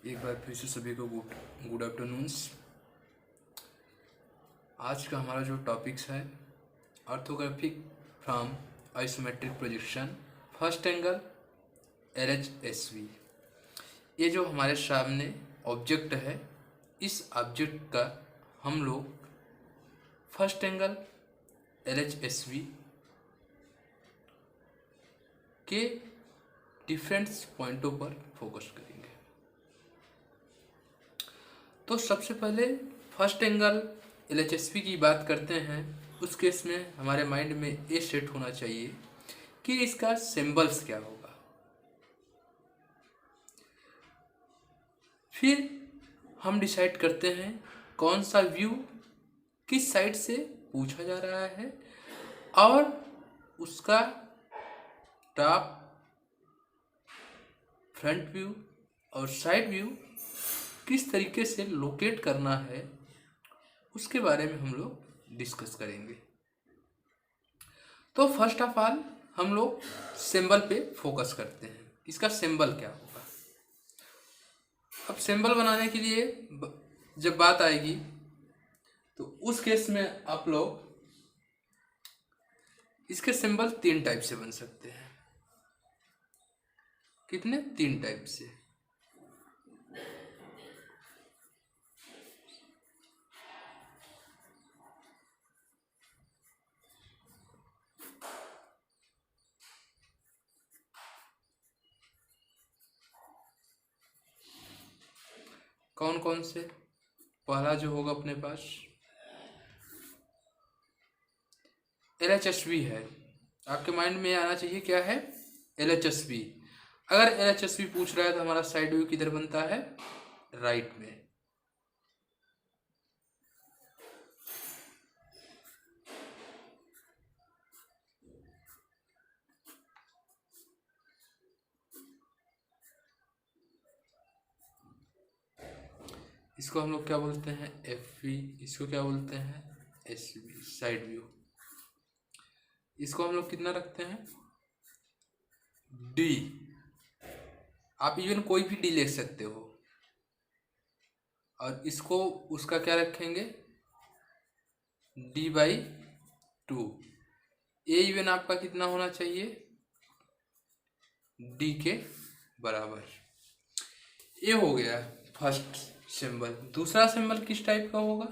एक बार फिर से सभी को गुड आफ्टरनून्स। आज का हमारा जो टॉपिक्स है orthographic from isometric projection first angle LHSV। ये जो हमारे सामने ऑब्जेक्ट है, इस ऑब्जेक्ट का हम लोग फर्स्ट एंगल LHSV के डिफरेंट पॉइंटों पर फोकस करेंगे। तो सबसे पहले फर्स्ट एंगल LHSV की बात करते हैं। उस केस में हमारे माइंड में ये सेट होना चाहिए कि इसका सिंबल्स क्या होगा। फिर हम डिसाइड करते हैं कौन सा व्यू किस साइड से पूछा जा रहा है और उसका टॉप, फ्रंट व्यू और साइड व्यू किस तरीके से लोकेट करना है, उसके बारे में हम लोग डिस्कस करेंगे। तो फर्स्ट ऑफ ऑल हम लोग सिंबल पे फोकस करते हैं। इसका सिंबल क्या होगा। अब सिंबल बनाने के लिए जब बात आएगी तो उस केस में आप लोग इसके सिंबल 3 टाइप से बन सकते हैं। कितने? 3 टाइप से। कौन कौन से? पहला जो होगा अपने पास LHSV है। आपके माइंड में आना चाहिए क्या है? LHSV। अगर LHSV पूछ रहा है तो हमारा साइड व्यू किधर बनता है? राइट में। इसको हम लोग क्या बोलते हैं? FV। इसको क्या बोलते हैं? SV, side view. इसको हम लोग कितना रखते हैं? D। आप इवन कोई भी D लिख सकते हो। और इसको उसका क्या रखेंगे? D/2। ये इवन आपका कितना होना चाहिए? D के बराबर। ये हो गया फर्स्ट सिंबल। दूसरा सिंबल किस टाइप का होगा?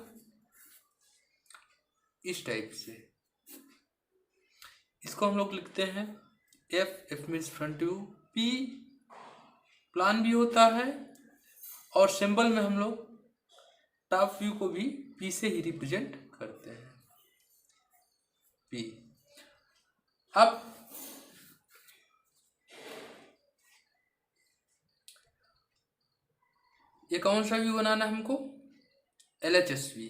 इस टाइप से। इसको हम लोग लिखते हैं F means front view. P plan भी होता है और सिंबल में हम लोग टॉप व्यू को भी P से ही रिप्रेजेंट करते हैं। P। अब ये कौन सा व्यू बनाना है हमको? LHSV।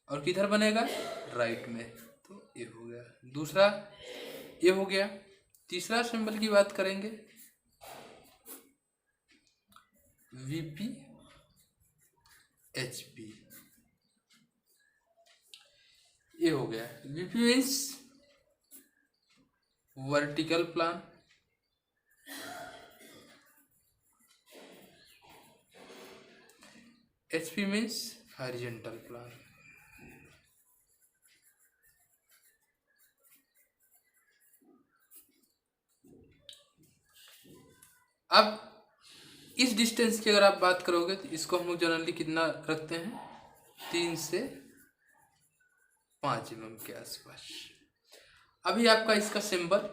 और किधर बनेगा? राइट में। तो ये हो गया दूसरा। ये हो गया। तीसरा सिंबल की बात करेंगे VP HP। ये हो गया। VP means vertical plan. HP means horizontal plan. अब इस डिस्टेंस की अगर आप बात करोगे तो इसको हम लोग जनरली कितना रखते हैं? 3 से 5 mm के आसपास। अभी आपका इसका सिंबल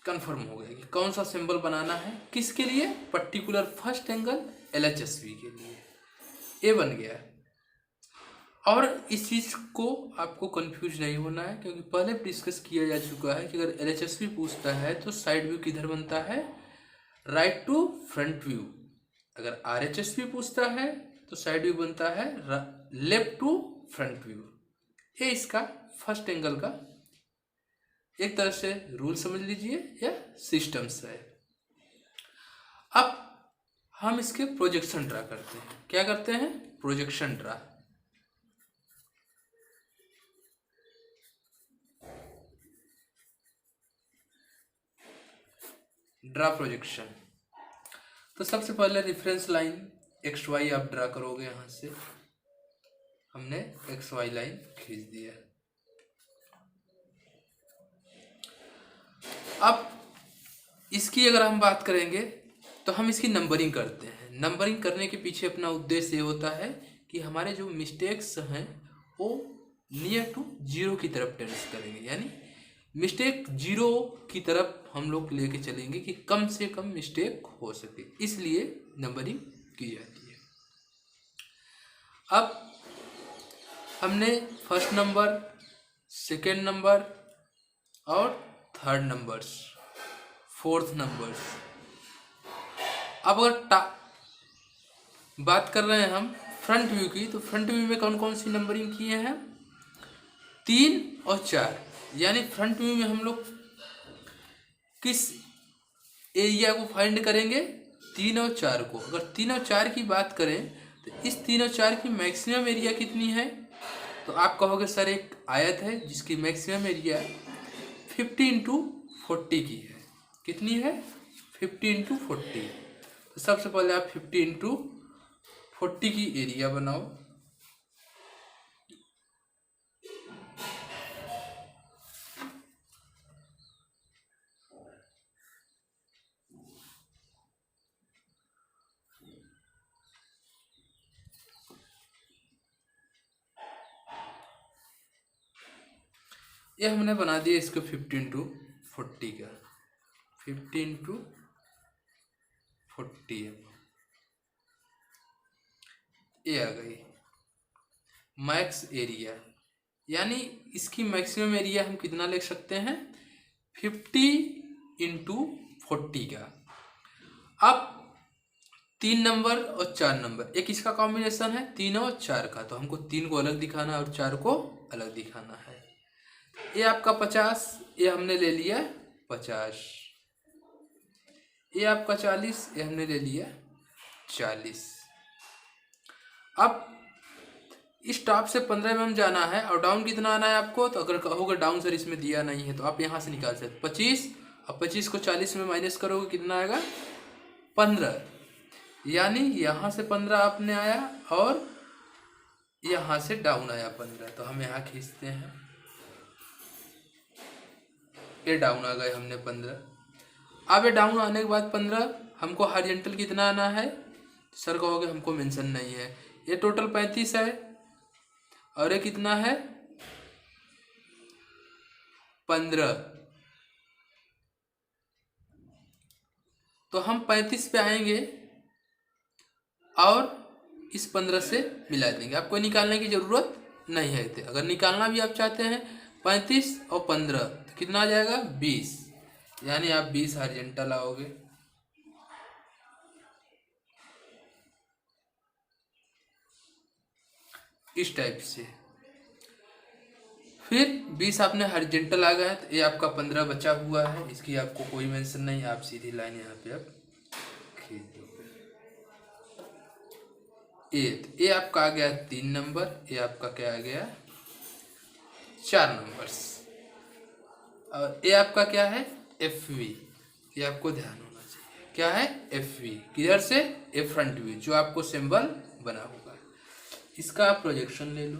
कंफर्म हो गया कि कौन सा सिंबल बनाना है, किसके लिए? पर्टिकुलर फर्स्ट एंगल LHSV के लिए। ये बन गया। और इस चीज़ को आपको कंफ्यूज नहीं होना है क्योंकि पहले डिस्कस किया जा चुका है कि अगर LHSV पूछता है तो साइड व्यू किधर बनता है? Right to front view. अगर RHSV पूछता है तो साइड व्यू बनता है लेफ्ट टू फ्रंट व्यू। ये इसका फर्स्ट एंगल का एक तरह से रूल समझ लीजिए या सिस्टम्स है। अब हम इसके प्रोजेक्शन ड्रा करते हैं। क्या करते हैं? Projection draw. Draw projection. तो सबसे पहले रेफरेंस लाइन एक्स वाई आप ड्रा करोगे। यहाँ से हमने एक्स वाई लाइन खींच दिया। अब इसकी अगर हम बात करेंगे तो हम इसकी नंबरिंग करते हैं। नंबरिंग करने के पीछे अपना उद्देश्य ये होता है कि हमारे जो मिस्टेक्स हैं वो नियर टू जीरो की तरफ टेंस करेंगे, यानी मिस्टेक जीरो की तरफ हम लोग लेके चलेंगे कि कम से कम मिस्टेक हो सके, इसलिए नंबरिंग की जाती है। अब हमने फर्स्ट नंबर, सेकेंड नंबर और थर्ड नंबर्स, फोर्थ नंबर्स। अब अगर बात कर रहे हैं हम फ्रंट व्यू की, तो फ्रंट व्यू में कौन कौन सी नंबरिंग किए हैं? 3 और 4। यानी फ्रंट व्यू में हम लोग किस एरिया को फाइंड करेंगे? 3 और 4 को। अगर 3 और 4 की बात करें तो इस 3 और 4 की मैक्सिमम एरिया कितनी है? तो आप कहोगे सर एक आयत है जिसकी मैक्सिमम एरिया 50 × 40 की है। कितनी है? 50 × 40। तो सबसे पहले आप 50 × 40 की एरिया बनाओ। ये हमने बना दिया इसको 50 × 40 का। 50 × 40 ये आ गई मैक्स एरिया। यानी इसकी मैक्सिमम एरिया हम कितना लिख सकते हैं? 50 × 40 का। अब 3 नंबर और 4 नंबर, एक इसका कॉम्बिनेशन है 3 और 4 का, तो हमको 3 को अलग दिखाना है और 4 को अलग दिखाना है। ये आपका 50, ये हमने ले लिया 50। ये आपका 40, ये हमने ले लिया 40। अब इस टॉप से 15 mm जाना है और डाउन कितना आना है आपको? तो अगर कहोगे डाउन सर इसमें दिया नहीं है, तो आप यहाँ से निकाल सकते 25। अब 25 को 40 में माइनस करोगे कितना आएगा? 15। यानी यहाँ से 15 आपने आया और यहाँ से डाउन आया 15। तो हम यहाँ खींचते हैं, ये डाउन आ गए हमने 15। अब ये डाउन आने के बाद 15 हमको हॉरिजॉन्टल कितना आना है? सर कहोगे हमको मेंशन नहीं है। ये टोटल 35 है और ये कितना है? 15। तो हम 35 पे आएंगे और इस 15 से मिला देंगे। आपको निकालने की जरूरत नहीं है। अगर निकालना भी आप चाहते हैं 35 और 15 तो कितना आ जाएगा? 20। यानी आप 20 हॉरिजॉन्टल आओगे। इस टाइप से फिर 20 आपने हॉरिजॉन्टल आ गया, तो ये आपका 15 बचा हुआ है, इसकी आपको कोई मेंशन नहीं, आप सीधी लाइन यहाँ पे आप खींच दोगे। ये आपका आ गया 3 नंबर, ये आपका क्या आ गया? 4 नंबर्स। और ये आपका क्या है? FV। ये आपको ध्यान होना चाहिए, क्या है? FV। किधर से? ए फ्रंट व्यू, जो आपको सिंबल बना होगा। इसका आप प्रोजेक्शन ले लो।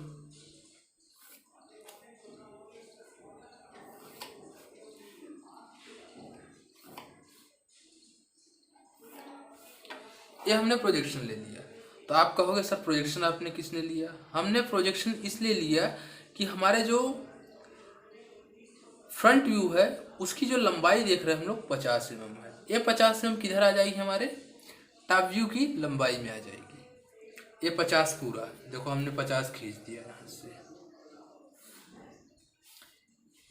ये हमने प्रोजेक्शन ले लिया। तो आप कहोगे सर प्रोजेक्शन आपने किसने लिया? हमने प्रोजेक्शन इसलिए लिया कि हमारे जो फ्रंट व्यू है उसकी जो लंबाई देख रहे हैं हम लोग 50 mm है। ये 50 mm किधर आ जाएगी? हमारे टॉप व्यू की लंबाई में आ जाएगी। ये 50 पूरा, देखो हमने 50 खींच दिया यहाँ से।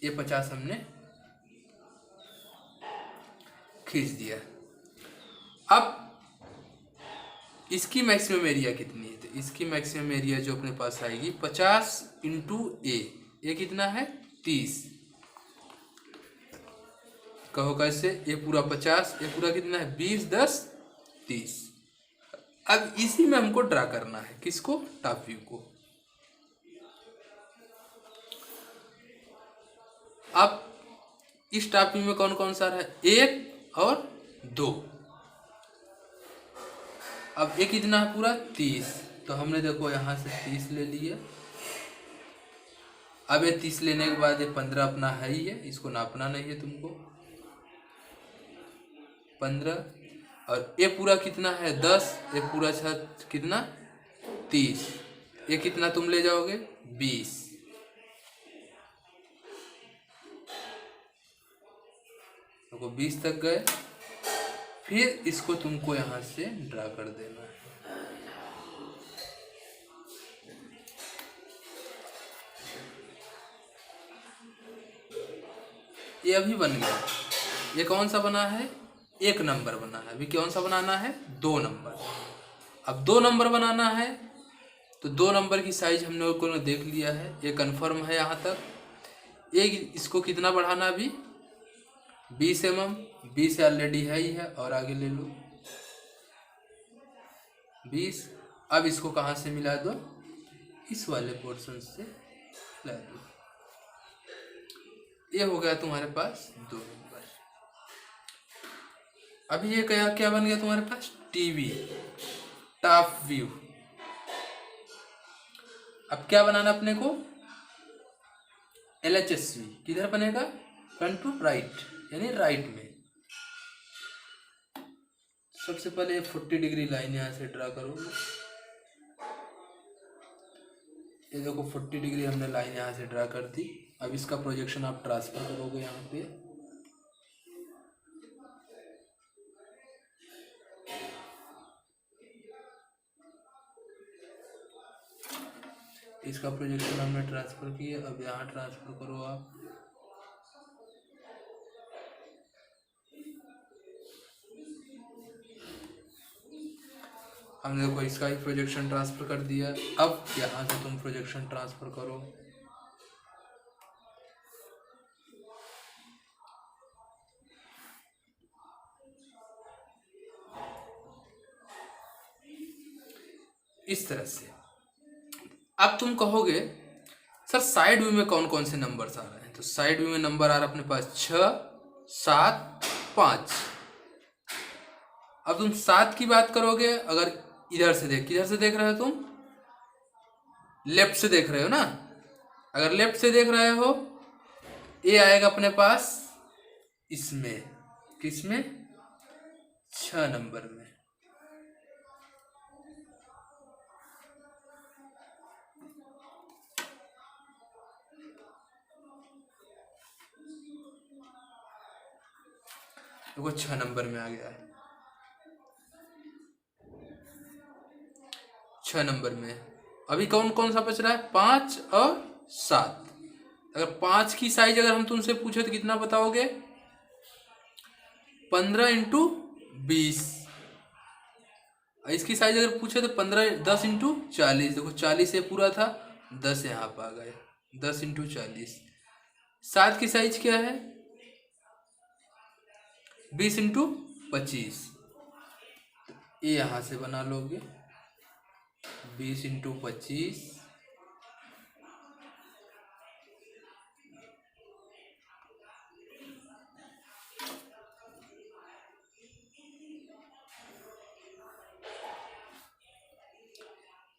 ये 50 हमने खींच दिया। अब इसकी मैक्सिमम एरिया कितनी है? तो इसकी मैक्सिमम एरिया जो अपने पास आएगी 50 × A। ये कितना है? 30। कहो कैसे? ये पूरा 50, ये पूरा कितना है? 20, 10, 30। अब इसी में हमको ड्रा करना है, किसको? टॉप व्यू को। अब इस टॉप व्यू में कौन कौन सा है? 1 और 2। अब ये कितना है पूरा 30, तो हमने देखो यहाँ से 30 ले लिए। अब ये 30 लेने के बाद ये 15 अपना है ही है, इसको नापना नहीं है तुमको। 15 और ये पूरा कितना है 10, ये पूरा कितना 30, ये कितना तुम ले जाओगे 20। देखो 20 तक गए, फिर इसको तुमको यहाँ से ड्रा कर देना है। ये अभी बन गया। ये कौन सा बना है, 1 नंबर बना है। अभी कौन सा बनाना है, 2 नंबर। अब 2 नंबर बनाना है, तो 2 नंबर की साइज हम लोगों ने देख लिया है, ये कंफर्म है यहाँ तक। एक इसको कितना बढ़ाना, अभी 20 mm, 20 ऑलरेडी है ही है, और आगे ले लो 20। अब इसको कहाँ से मिला दो, इस वाले पोर्शन से मिला दो। ये हो गया तुम्हारे पास 2 नंबर। अभी ये क्या क्या बन गया तुम्हारे पास, टीवी टॉप व्यू। अब क्या बनाना अपने को, LHSV किधर बनेगा, फ्रंट टू राइट, यानी राइट में। सबसे पहले 40 डिग्री लाइन यहाँ से ड्रा करो। ये देखो 40 डिग्री हमने लाइन यहाँ से ड्रा कर दी। अब इसका प्रोजेक्शन आप ट्रांसफर करोगे यहाँ पे। इसका प्रोजेक्शन हमने ट्रांसफर किया, अब यहाँ ट्रांसफर करो आप। हमने देखो इसका ही प्रोजेक्शन ट्रांसफर कर दिया। अब यहाँ से तुम प्रोजेक्शन ट्रांसफर करो। इस तरह से। अब तुम कहोगे सर साइड व्यू में कौन कौन से नंबर्स आ रहे हैं, तो साइड व्यू में नंबर आ रहा है अपने पास 6, 7, 5। अब तुम 7 की बात करोगे, अगर इधर से किधर से देख रहे हो तुम, लेफ्ट से देख रहे हो ना। अगर लेफ्ट से देख रहे हो, ये आएगा अपने पास इसमें, किसमें, 6 नंबर में। देखो 6 नंबर में आ गया है, 6 नंबर में। अभी कौन कौन सा बच रहा है, 5 और 7। अगर 5 की साइज अगर हम तुमसे पूछे तो कितना बताओगे, 15 × 20। इसकी साइज अगर पूछे तो 10 × 40। देखो 40 ये पूरा था, 10 यहाँ पर आ गए, 10 × 40। 7 की साइज क्या है, 20 × 25। ये यहाँ से बना लोगे 20 × 25।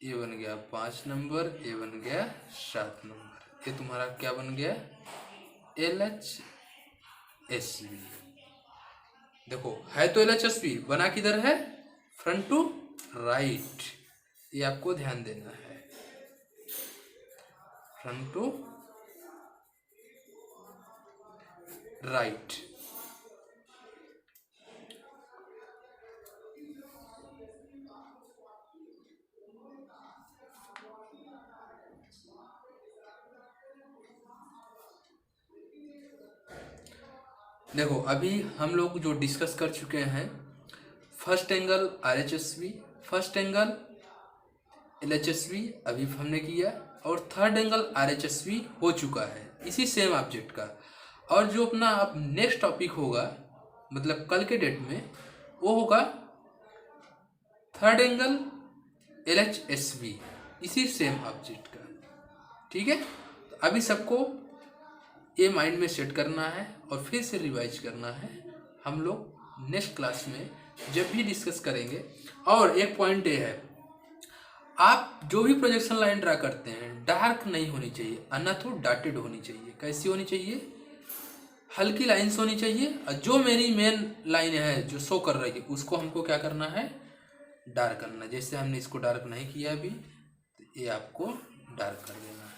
ये बन गया 5 नंबर, ये बन गया 7 नंबर। ये तुम्हारा क्या बन गया, LHSV। देखो है तो LHSV, बना किधर है, फ्रंट टू राइट। ये आपको ध्यान देना है, फ्रंट टू राइट। देखो अभी हम लोग जो डिस्कस कर चुके हैं, first angle RHSV, first angle LHSV अभी हमने किया, और थर्ड एंगल RHSV हो चुका है इसी सेम ऑब्जेक्ट का। और जो अपना अब नेक्स्ट टॉपिक होगा, मतलब कल के डेट में, वो होगा थर्ड एंगल LHSV इसी सेम ऑब्जेक्ट का। ठीक है, तो अभी सबको ये माइंड में सेट करना है और फिर से रिवाइज करना है। हम लोग नेक्स्ट क्लास में जब भी डिस्कस करेंगे। और एक पॉइंट ये है, आप जो भी प्रोजेक्शन लाइन ड्रा करते हैं डार्क नहीं होनी चाहिए, अन्यथा डॉटेड होनी चाहिए। कैसी होनी चाहिए? हल्की लाइन्स होनी चाहिए। और जो मेरी मेन लाइन है जो शो कर रही है उसको हमको क्या करना है? डार्क करना। जैसे हमने इसको डार्क नहीं किया अभी, तो ये आपको डार्क कर देना है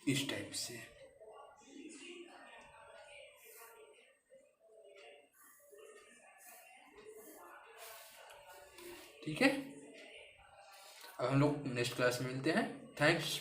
इस टाइप से। ठीक है, अब हम लोग नेक्स्ट क्लास में मिलते हैं। थैंक्स।